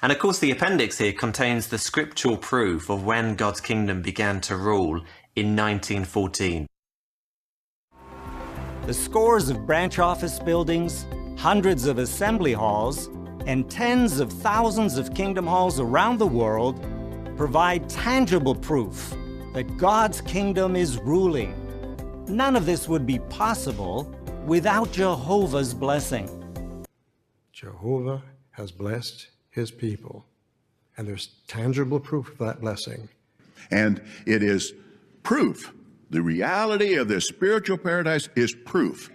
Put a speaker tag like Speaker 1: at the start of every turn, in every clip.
Speaker 1: And of course, the appendix here contains the scriptural proof of when God's kingdom began to rule in 1914.
Speaker 2: The scores of branch office buildings, hundreds of assembly halls, and tens of thousands of kingdom halls around the world provide tangible proof that God's kingdom is ruling. None of this would be possible without Jehovah's blessing.
Speaker 3: Jehovah has blessed his people, and there's tangible proof of that blessing.
Speaker 4: And it is proof. The reality of this spiritual paradise is proof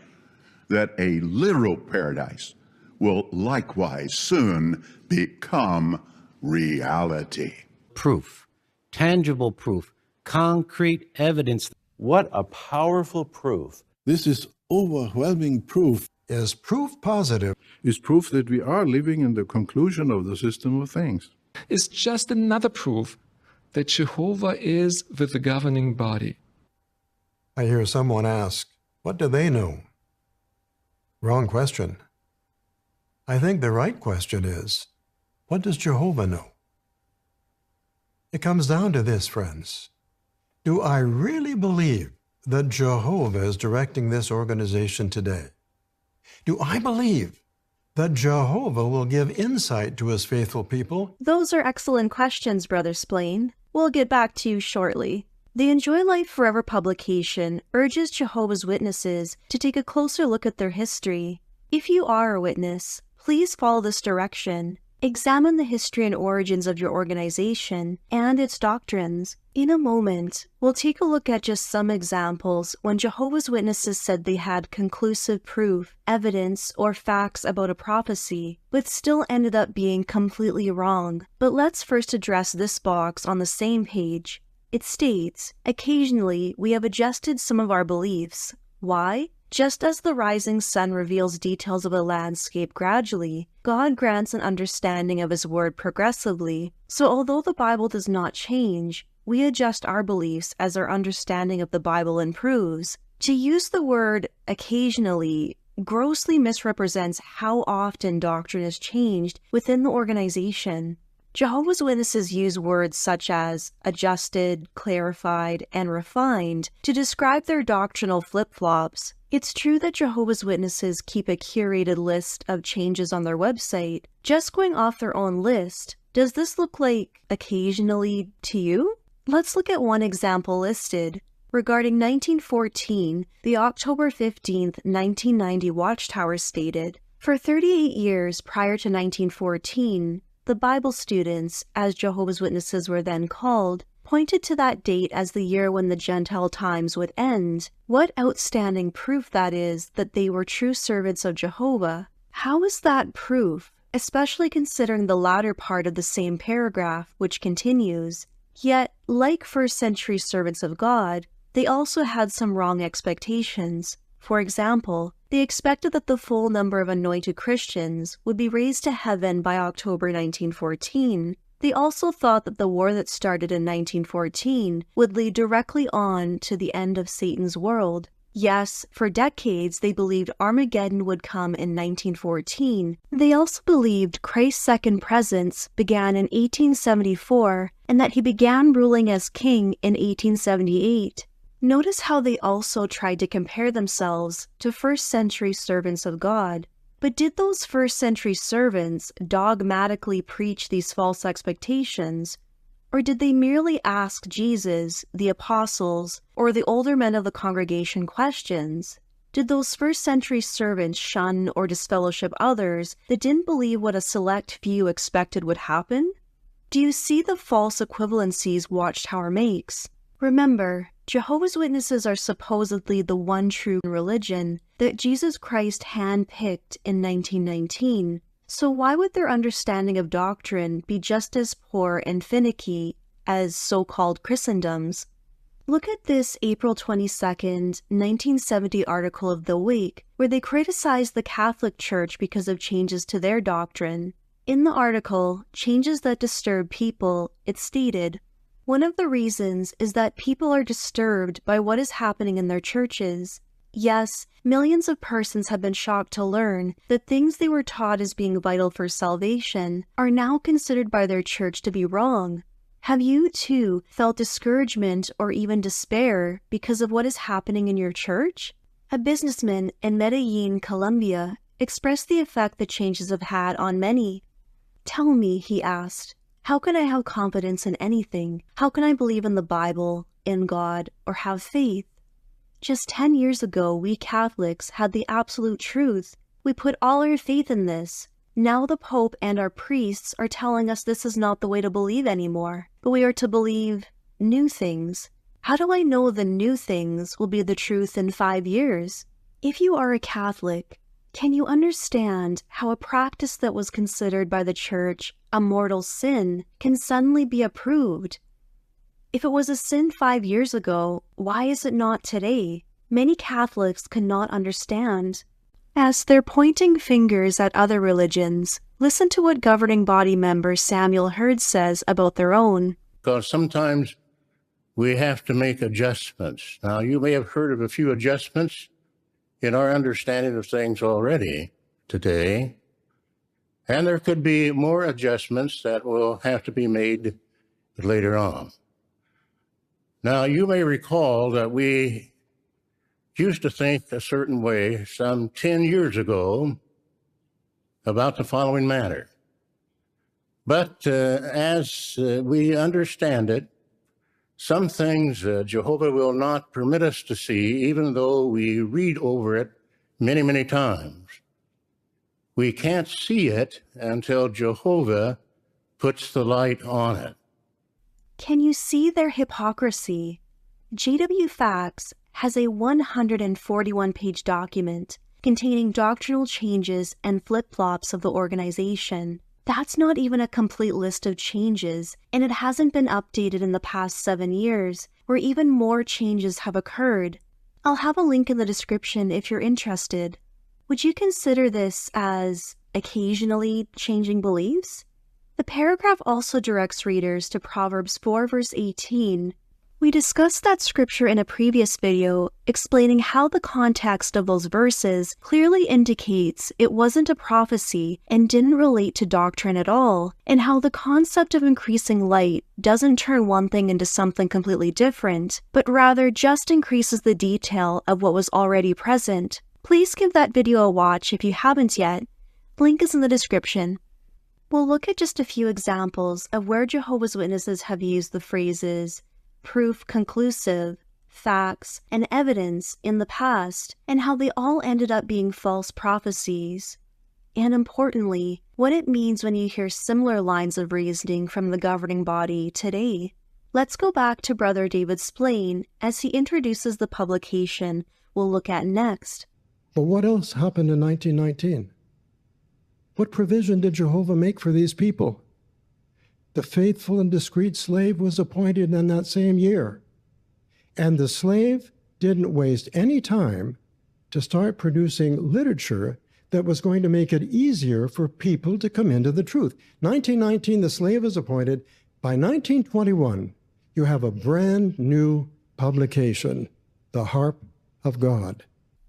Speaker 4: that a literal paradise will likewise soon become reality.
Speaker 5: Proof, tangible proof, concrete evidence.
Speaker 6: What a powerful proof.
Speaker 7: This is overwhelming proof.
Speaker 3: Is proof positive?
Speaker 7: Is proof that we are living in the conclusion of the system of things.
Speaker 8: It's just another proof that Jehovah is with the governing body.
Speaker 3: I hear someone ask, what do they know? Wrong question. I think the right question is, what does Jehovah know? It comes down to this, friends. Do I really believe that Jehovah is directing this organization today? Do I believe that Jehovah will give insight to his faithful people?
Speaker 9: Those are excellent questions, Brother Splain. We'll get back to you shortly. The Enjoy Life Forever publication urges Jehovah's Witnesses to take a closer look at their history. If you are a witness, please follow this direction. Examine the history and origins of your organization and its doctrines. In a moment, we'll take a look at just some examples when Jehovah's Witnesses said they had conclusive proof, evidence, or facts about a prophecy, but still ended up being completely wrong. But let's first address this box on the same page. It states, occasionally we have adjusted some of our beliefs. Why? Just as the rising sun reveals details of a landscape gradually, God grants an understanding of his word progressively. So although the Bible does not change, we adjust our beliefs as our understanding of the Bible improves. To use the word occasionally grossly misrepresents how often doctrine is changed within the organization. Jehovah's Witnesses use words such as adjusted, clarified, and refined to describe their doctrinal flip-flops. It's true that Jehovah's Witnesses keep a curated list of changes on their website. Just going off their own list, does this look like occasionally to you? Let's look at one example listed. Regarding 1914, the October 15th, 1990 Watchtower stated, "For 38 years prior to 1914, the Bible students, as Jehovah's Witnesses were then called, pointed to that date as the year when the Gentile times would end. What outstanding proof that is that they were true servants of Jehovah. How is that proof, especially considering the latter part of the same paragraph, which continues, yet, like first-century servants of God, they also had some wrong expectations. For example, they expected that the full number of anointed Christians would be raised to heaven by October 1914. They also thought that the war that started in 1914 would lead directly on to the end of Satan's world. Yes, for decades they believed Armageddon would come in 1914. They also believed Christ's second presence began in 1874 and that he began ruling as king in 1878. Notice how they also tried to compare themselves to first-century servants of God. But did those first-century servants dogmatically preach these false expectations? Or did they merely ask Jesus, the apostles, or the older men of the congregation questions? Did those first-century servants shun or disfellowship others that didn't believe what a select few expected would happen? Do you see the false equivalencies Watchtower makes? Remember, Jehovah's Witnesses are supposedly the one true religion that Jesus Christ handpicked in 1919. So why would their understanding of doctrine be just as poor and finicky as so-called Christendom's? Look at this April 22nd, 1970 article of The Awake, where they criticized the Catholic Church because of changes to their doctrine. In the article, Changes That Disturb People, it stated, "One of the reasons is that people are disturbed by what is happening in their churches. Yes, millions of persons have been shocked to learn that things they were taught as being vital for salvation are now considered by their church to be wrong. Have you, too, felt discouragement or even despair because of what is happening in your church? A businessman in Medellin, Colombia, expressed the effect the changes have had on many. "Tell me," he asked, "how can I have confidence in anything? How can I believe in the Bible, in God, or have faith? Just 10 years ago, we Catholics had the absolute truth. We put all our faith in this. Now the Pope and our priests are telling us this is not the way to believe anymore, but we are to believe new things. How do I know the new things will be the truth in 5 years?" If you are a Catholic, can you understand how a practice that was considered by the Church a mortal sin can suddenly be approved? If it was a sin 5 years ago, why is it not today? Many Catholics cannot understand. As they're pointing fingers at other religions, listen to what governing body member Samuel Hurd says about their own.
Speaker 10: Because sometimes we have to make adjustments. Now, you may have heard of a few adjustments in our understanding of things already today, and there could be more adjustments that will have to be made later on. Now, you may recall that we used to think a certain way some 10 years ago about the following matter. But as we understand it, some things Jehovah will not permit us to see, even though we read over it many, many times. We can't see it until Jehovah puts the light on it.
Speaker 9: Can you see their hypocrisy? JW Facts has a 141-page document containing doctrinal changes and flip-flops of the organization. That's not even a complete list of changes, and it hasn't been updated in the past 7 years, where even more changes have occurred. I'll have a link in the description if you're interested. Would you consider this as occasionally changing beliefs? The paragraph also directs readers to Proverbs 4 verse 18. We discussed that scripture in a previous video, explaining how the context of those verses clearly indicates it wasn't a prophecy and didn't relate to doctrine at all, and how the concept of increasing light doesn't turn one thing into something completely different, but rather just increases the detail of what was already present. Please give that video a watch if you haven't yet. Link is in the description. We'll look at just a few examples of where Jehovah's Witnesses have used the phrases proof conclusive, facts, and evidence in the past, and how they all ended up being false prophecies. And importantly, what it means when you hear similar lines of reasoning from the governing body today. Let's go back to Brother David Splain as he introduces the publication we'll look at next.
Speaker 3: But what else happened in 1919? What provision did Jehovah make for these people? The faithful and discreet slave was appointed in that same year. And the slave didn't waste any time to start producing literature that was going to make it easier for people to come into the truth. 1919, the slave is appointed. By 1921, you have a brand new publication, The Harp of God.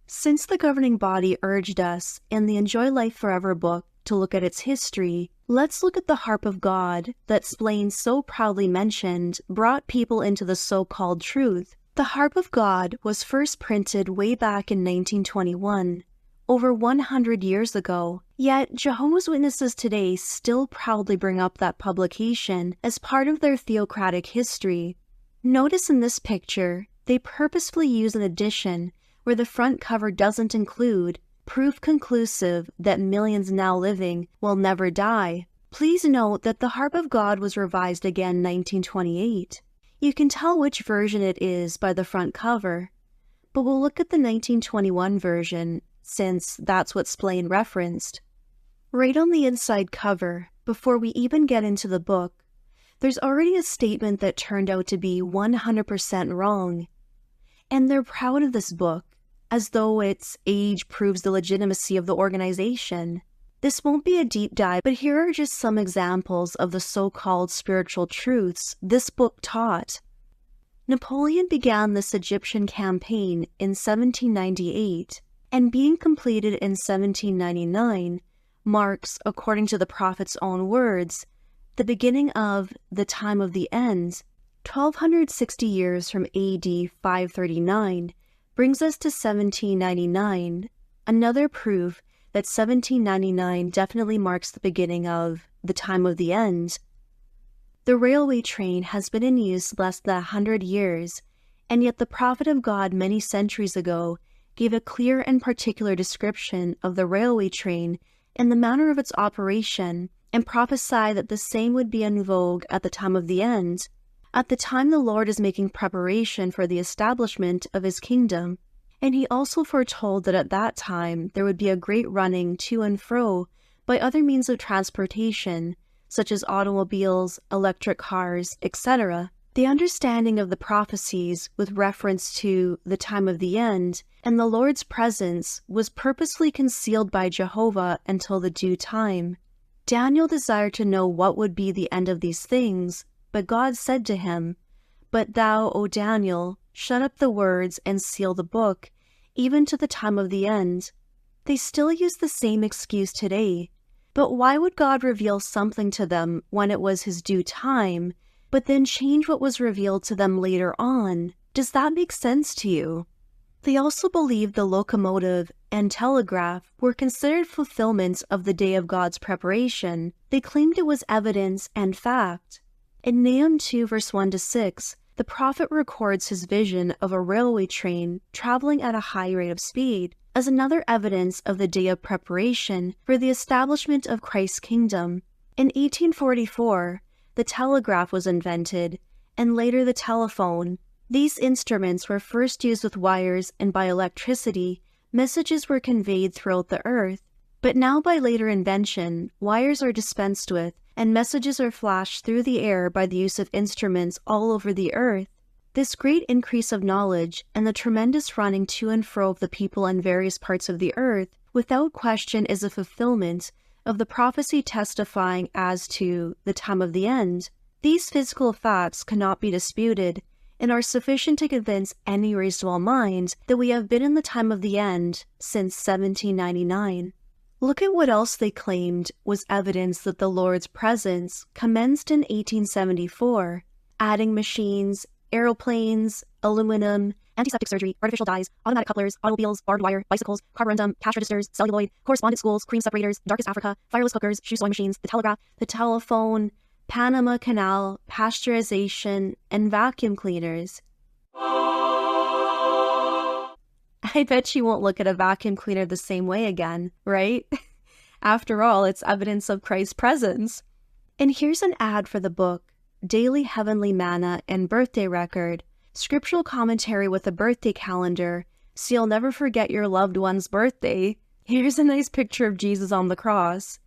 Speaker 9: Since the governing body urged us in the Enjoy Life Forever book to look at its history, let's look at the Harp of God that Splain so proudly mentioned brought people into the so-called truth. The Harp of God was first printed way back in 1921, over 100 years ago, yet Jehovah's Witnesses today still proudly bring up that publication as part of their theocratic history. Notice in this picture, they purposefully use an edition where the front cover doesn't include proof conclusive that millions now living will never die. Please note that the Harp of God was revised again in 1928. You can tell which version it is by the front cover, but we'll look at the 1921 version since that's what Splain referenced. Right on the inside cover, before we even get into the book, there's already a statement that turned out to be 100% wrong. And they're proud of this book, as though its age proves the legitimacy of the organization. This won't be a deep dive, but here are just some examples of the so-called spiritual truths this book taught. Napoleon began this Egyptian campaign in 1798, and being completed in 1799 marks, according to the prophet's own words, the beginning of the time of the end. 1260 years from AD 539 brings us to 1799, another proof that 1799 definitely marks the beginning of the time of the end. The railway train has been in use less than 100 years, and yet the prophet of God many centuries ago gave a clear and particular description of the railway train and the manner of its operation, and prophesied that the same would be in vogue at the time of the end, at the time the Lord is making preparation for the establishment of his kingdom. And he also foretold that at that time there would be a great running to and fro by other means of transportation, such as automobiles, electric cars, etc. The understanding of the prophecies with reference to the time of the end and the Lord's presence was purposely concealed by Jehovah until the due time. Daniel desired to know what would be the end of these things, but God said to him, "But thou, O Daniel, shut up the words and seal the book, even to the time of the end." They still use the same excuse today. But why would God reveal something to them when it was his due time, but then change what was revealed to them later on? Does that make sense to you? They also believed the locomotive and telegraph were considered fulfillments of the day of God's preparation. They claimed it was evidence and fact. In Nahum 2 verse 1-6, the prophet records his vision of a railway train traveling at a high rate of speed as another evidence of the day of preparation for the establishment of Christ's kingdom. In 1844, the telegraph was invented, and later the telephone. These instruments were first used with wires, and by electricity, messages were conveyed throughout the earth. But now by later invention, wires are dispensed with, and messages are flashed through the air by the use of instruments all over the earth. This great increase of knowledge and the tremendous running to and fro of the people in various parts of the earth, without question is a fulfillment of the prophecy testifying as to the time of the end. These physical facts cannot be disputed, and are sufficient to convince any reasonable mind that we have been in the time of the end since 1799. Look at what else they claimed was evidence that the Lord's presence commenced in 1874. Adding machines, aeroplanes, aluminum, antiseptic surgery, artificial dyes, automatic couplers, automobiles, barbed wire, bicycles, carborundum, cash registers, celluloid, correspondence schools, cream separators, darkest Africa, fireless cookers, shoe sewing machines, the telegraph, the telephone, Panama Canal, pasteurization, and vacuum cleaners. I bet you won't look at a vacuum cleaner the same way again, right? After all, it's evidence of Christ's presence. And here's an ad for the book, Daily Heavenly Manna and Birthday Record, scriptural commentary with a birthday calendar, so you'll never forget your loved one's birthday. Here's a nice picture of Jesus on the cross.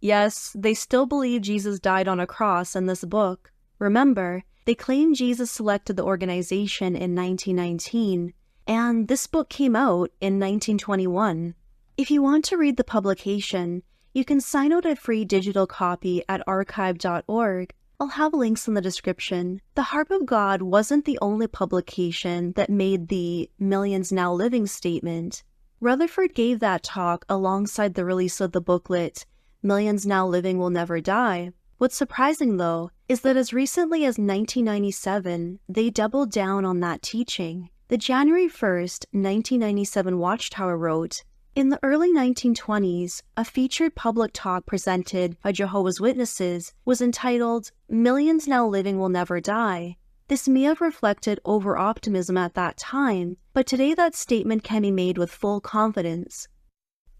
Speaker 9: Yes, they still believe Jesus died on a cross in this book. Remember, they claim Jesus selected the organization in 1919, and this book came out in 1921. If you want to read the publication, you can sign out a free digital copy at archive.org. I'll have links in the description. The Harp of God wasn't the only publication that made the Millions Now Living statement. Rutherford gave that talk alongside the release of the booklet, Millions Now Living Will Never Die. What's surprising, though, is that as recently as 1997, they doubled down on that teaching. The January 1st, 1997 Watchtower wrote, "In the early 1920s, a featured public talk presented by Jehovah's Witnesses was entitled, 'Millions Now Living Will Never Die.' This may have reflected over-optimism at that time, but today that statement can be made with full confidence.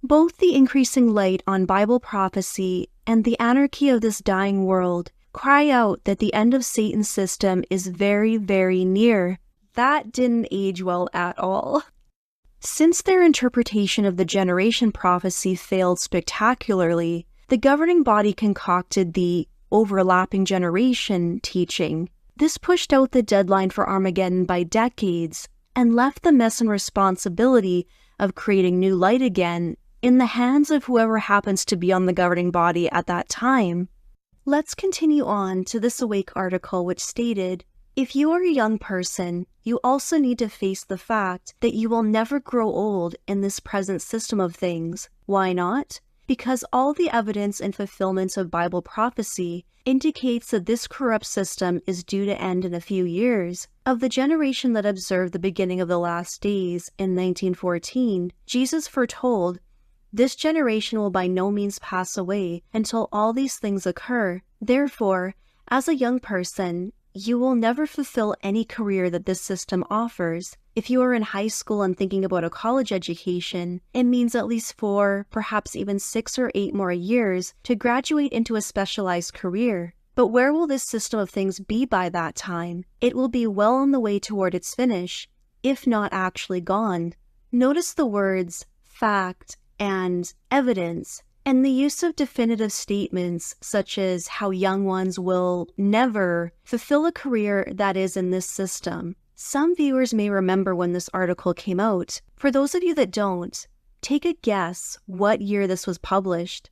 Speaker 9: Both the increasing light on Bible prophecy and the anarchy of this dying world cry out that the end of Satan's system is very, very near." That didn't age well at all. Since their interpretation of the generation prophecy failed spectacularly, the governing body concocted the overlapping generation teaching. This pushed out the deadline for Armageddon by decades and left the mess and responsibility of creating new light again in the hands of whoever happens to be on the governing body at that time. Let's continue on to this Awake article, which stated, If you are a young person, you also need to face the fact that you will never grow old in this present system of things. Why not? Because all the evidence and fulfillment of Bible prophecy indicates that this corrupt system is due to end in a few years. Of the generation that observed the beginning of the last days in 1914, Jesus foretold, "This generation will by no means pass away until all these things occur." Therefore, as a young person, you will never fulfill any career that this system offers. If you are in high school and thinking about a college education, it means at least 4, perhaps even 6 or 8 more years to graduate into a specialized career. But where will this system of things be by that time? It will be well on the way toward its finish, if not actually gone. Notice the words fact and evidence, and the use of definitive statements such as how young ones will never fulfill a career that is in this system. Some viewers may remember when this article came out. For those of you that don't, take a guess what year this was published.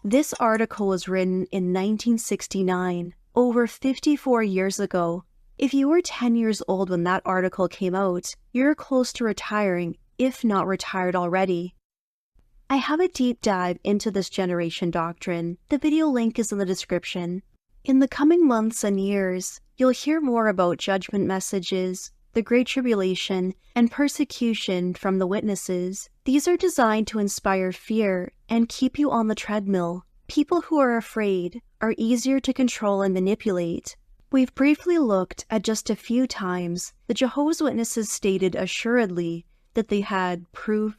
Speaker 9: This article was written in 1969, over 54 years ago. If you were 10 years old when that article came out, you're close to retiring, if not retired already. I have a deep dive into this generation doctrine. The video link is in the description. In the coming months and years, you'll hear more about judgment messages, the Great Tribulation, and persecution from the witnesses. These are designed to inspire fear and keep you on the treadmill. People who are afraid are easier to control and manipulate. We've briefly looked at just a few times the Jehovah's Witnesses stated assuredly that they had proof,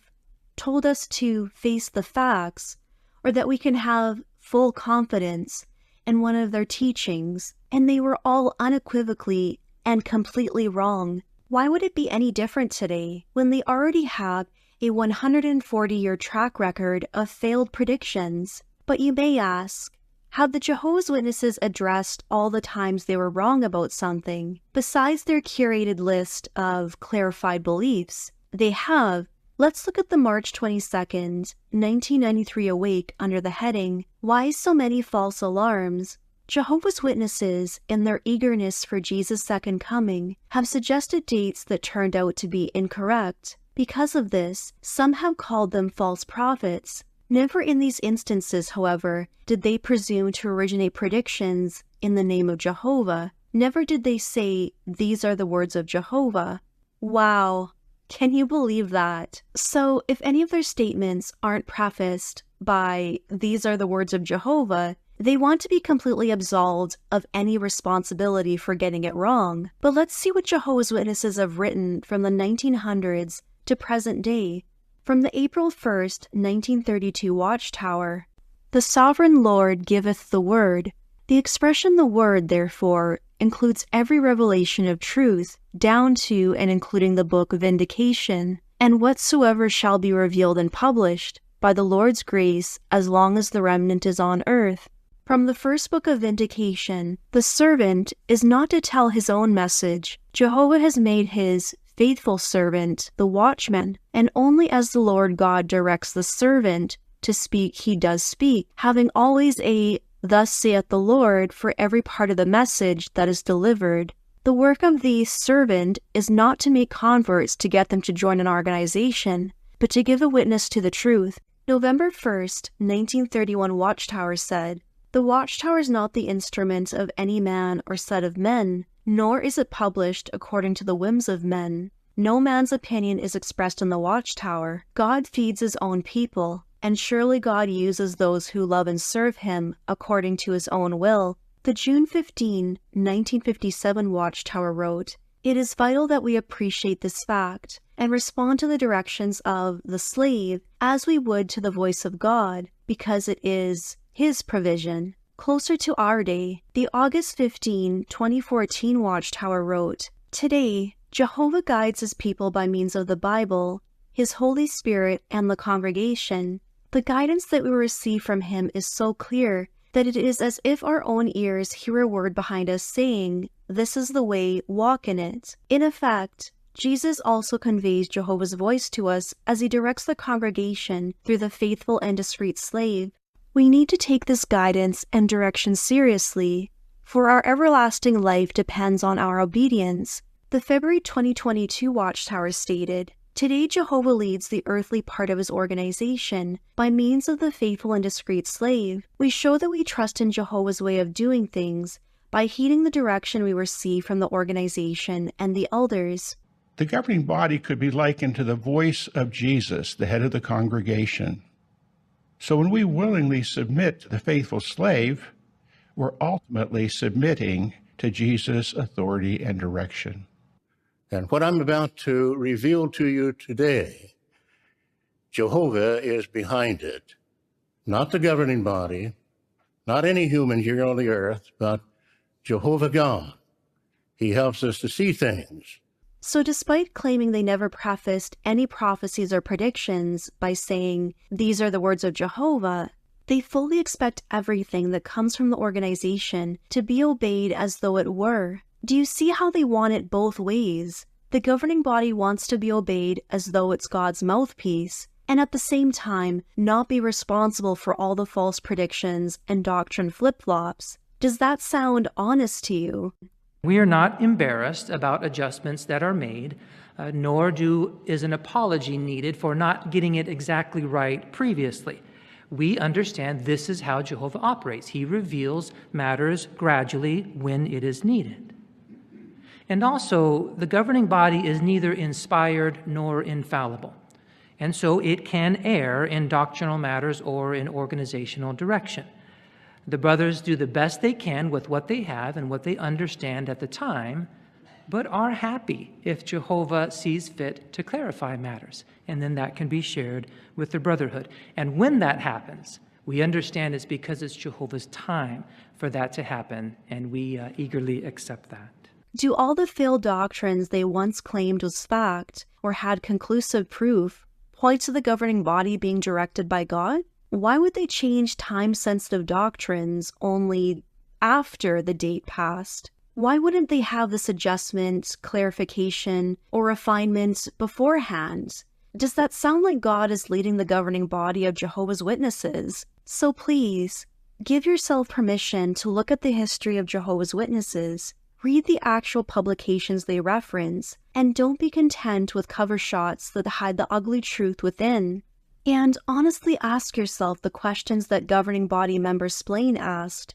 Speaker 9: told us to face the facts, or that we can have full confidence in one of their teachings, and they were all unequivocally and completely wrong. Why would it be any different today when they already have a 140-year track record of failed predictions? But you may ask, have the Jehovah's Witnesses addressed all the times they were wrong about something? Besides their curated list of clarified beliefs, they have. Let's look at the March 22nd, 1993 Awake under the heading, Why So Many False Alarms? Jehovah's Witnesses, in their eagerness for Jesus' second coming, have suggested dates that turned out to be incorrect. Because of this, some have called them false prophets. Never in these instances, however, did they presume to originate predictions in the name of Jehovah. Never did they say, "These are the words of Jehovah." Wow, can you believe that? So, if any of their statements aren't prefaced by, "These are the words of Jehovah," they want to be completely absolved of any responsibility for getting it wrong. But let's see what Jehovah's Witnesses have written from the 1900s to present day. From the April 1st, 1932 Watchtower, "The Sovereign Lord giveth the word. The expression the word, therefore, includes every revelation of truth, down to and including the book of vindication, and whatsoever shall be revealed and published, by the Lord's grace, as long as the remnant is on earth." From the first book of vindication, the servant is not to tell his own message. Jehovah has made his faithful servant the watchman, and only as the Lord God directs the servant to speak, he does speak, having always a "Thus saith the Lord" for every part of the message that is delivered. The work of the servant is not to make converts to get them to join an organization, but to give a witness to the truth. November 1st, 1931 Watchtower said, "The Watchtower is not the instrument of any man or set of men, nor is it published according to the whims of men. No man's opinion is expressed in the Watchtower. God feeds his own people, and surely God uses those who love and serve him according to his own will." The June 15, 1957 Watchtower wrote, "It is vital that we appreciate this fact and respond to the directions of the slave as we would to the voice of God, because it is his provision." Closer to our day, the August 15, 2014 Watchtower wrote, "Today, Jehovah guides his people by means of the Bible, his Holy Spirit, and the congregation. The guidance that we receive from him is so clear that it is as if our own ears hear a word behind us saying, 'This is the way, walk in it.' In effect, Jesus also conveys Jehovah's voice to us as he directs the congregation through the faithful and discreet slave. We need to take this guidance and direction seriously, for our everlasting life depends on our obedience. The February 2022 Watchtower stated, "Today Jehovah leads the earthly part of his organization by means of the faithful and discreet slave. We show that we trust in Jehovah's way of doing things by heeding the direction we receive from the organization and the elders."
Speaker 11: The governing body could be likened to the voice of Jesus, the head of the congregation. So when we willingly submit to the faithful slave, we're ultimately submitting to Jesus' authority and direction.
Speaker 10: And what I'm about to reveal to you today, Jehovah is behind it. Not the governing body, not any human here on the earth, but Jehovah God. He helps us to see things.
Speaker 9: So despite claiming they never prefaced any prophecies or predictions by saying, "These are the words of Jehovah," they fully expect everything that comes from the organization to be obeyed as though it were. Do you see how they want it both ways? The governing body wants to be obeyed as though it's God's mouthpiece, and at the same time not be responsible for all the false predictions and doctrine flip-flops. Does that sound honest to you?
Speaker 12: We are not embarrassed about adjustments that are made, nor is an apology needed for not getting it exactly right previously. We understand this is how Jehovah operates. He reveals matters gradually when it is needed. And also, the governing body is neither inspired nor infallible, and so it can err in doctrinal matters or in organizational direction. The brothers do the best they can with what they have and what they understand at the time, but are happy if Jehovah sees fit to clarify matters, and then that can be shared with the brotherhood. And when that happens, we understand it's because it's Jehovah's time for that to happen, and we eagerly accept that.
Speaker 9: Do all the failed doctrines they once claimed was fact or had conclusive proof point to the governing body being directed by God? Why would they change time-sensitive doctrines only after the date passed? Why wouldn't they have this adjustment, clarification, or refinement beforehand? Does that sound like God is leading the governing body of Jehovah's Witnesses? So please, give yourself permission to look at the history of Jehovah's Witnesses, read the actual publications they reference, and don't be content with cover shots that hide the ugly truth within. And honestly ask yourself the questions that governing body member Splain asked.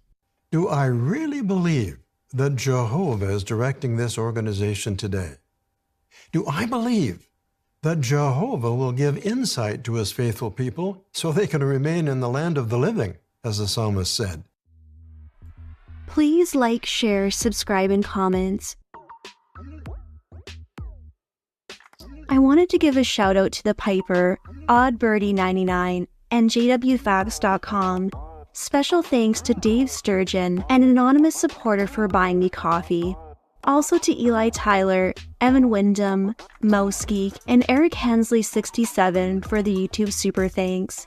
Speaker 3: Do I really believe that Jehovah is directing this organization today? Do I believe that Jehovah will give insight to his faithful people so they can remain in the land of the living, as the psalmist said?
Speaker 9: Please like, share, subscribe, and comment. I wanted to give a shout out to the Piper, OddBirdie99, and JWFacts.com. Special thanks to Dave Sturgeon, an anonymous supporter, for buying me coffee. Also to Eli Tyler, Evan Wyndham, Mousegeek, and Eric Hensley67 for the YouTube super thanks.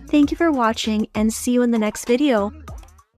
Speaker 9: Thank you for watching, and see you in the next video.